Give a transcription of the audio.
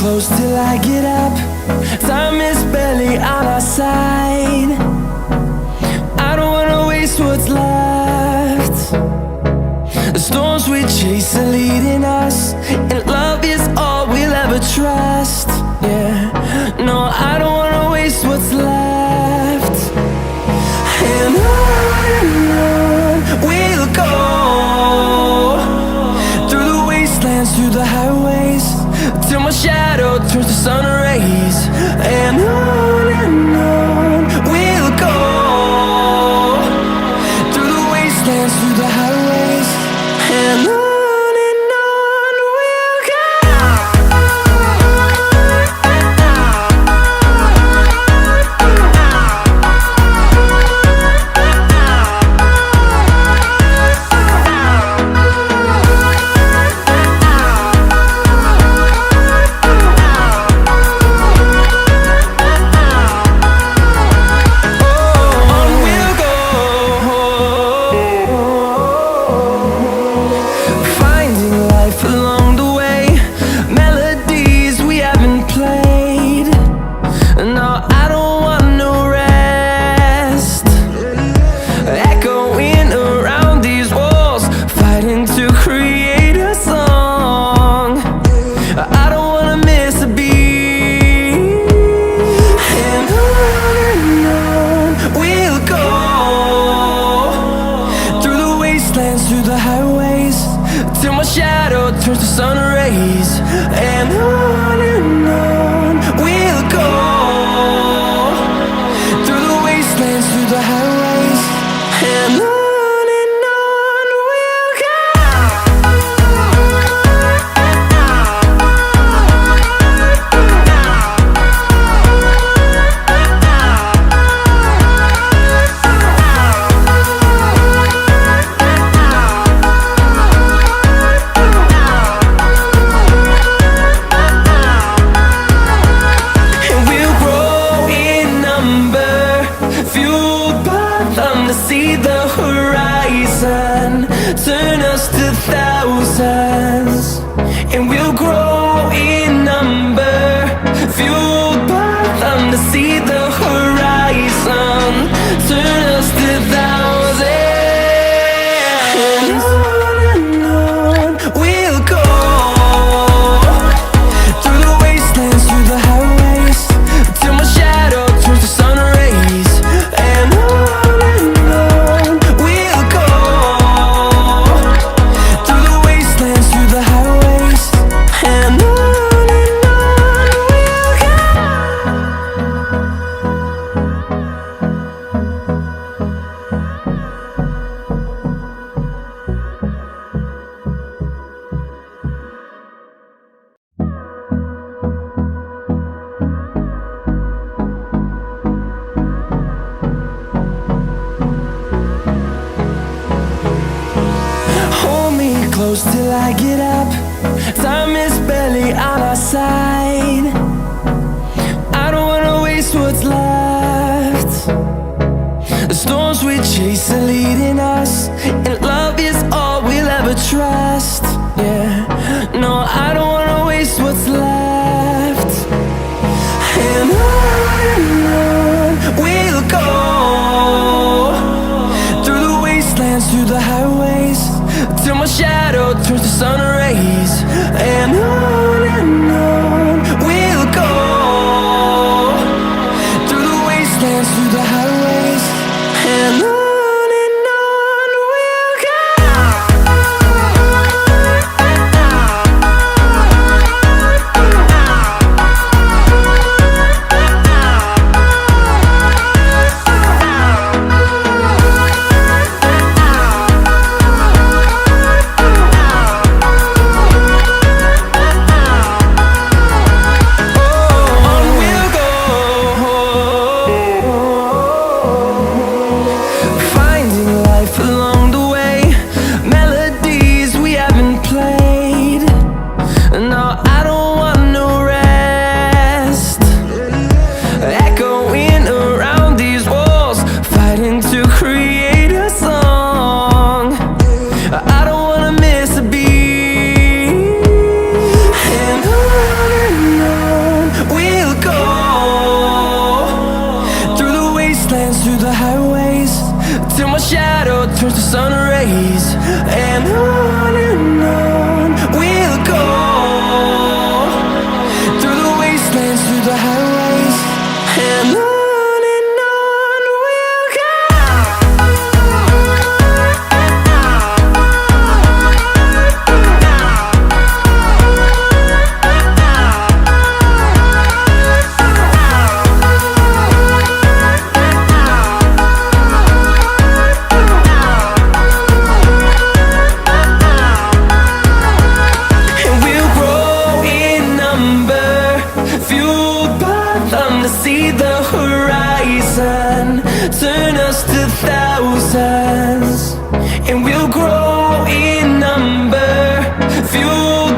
close till I get up. Time is barely on our side. I don't wanna waste what's left. The storms we chase are leading us, and love is all we'll ever trust. Yeah, no, I don't wanna waste what's left. And on we'll go, through the wastelands, through the highways, till my shadow turns to sun rays. And on we'll go, through the wastelands, through the highways, and on. Through the highways, till my shadow turns to sun rays. And on we'll go, through the wastelands, through the highways, and on we'll go. See the horizon turn us to thousands, and we'll grow in number, fueled by them. To see the horizon turn us to thousands, and on we'll go, through the wastelands, through the highways, till my shadow turns to sun rays. And close till I get up. Time is barely on our side. I don't wanna waste what's left. The storms we chase are leading us, and love is all we'll ever trust. Yeah, no, I don't wanna waste what's left. And on we'll go, through the wastelands, through the highways, till my shadow turns to sun rays. And on we'll go, through the wastelands, through the highways, and on we'll go. highways, till my shadow turns to sun rays. And on we'll go, through the wastelands, through the highways. And on we'll go. See the horizon, turn us to thousands, and we'll grow in number, fueled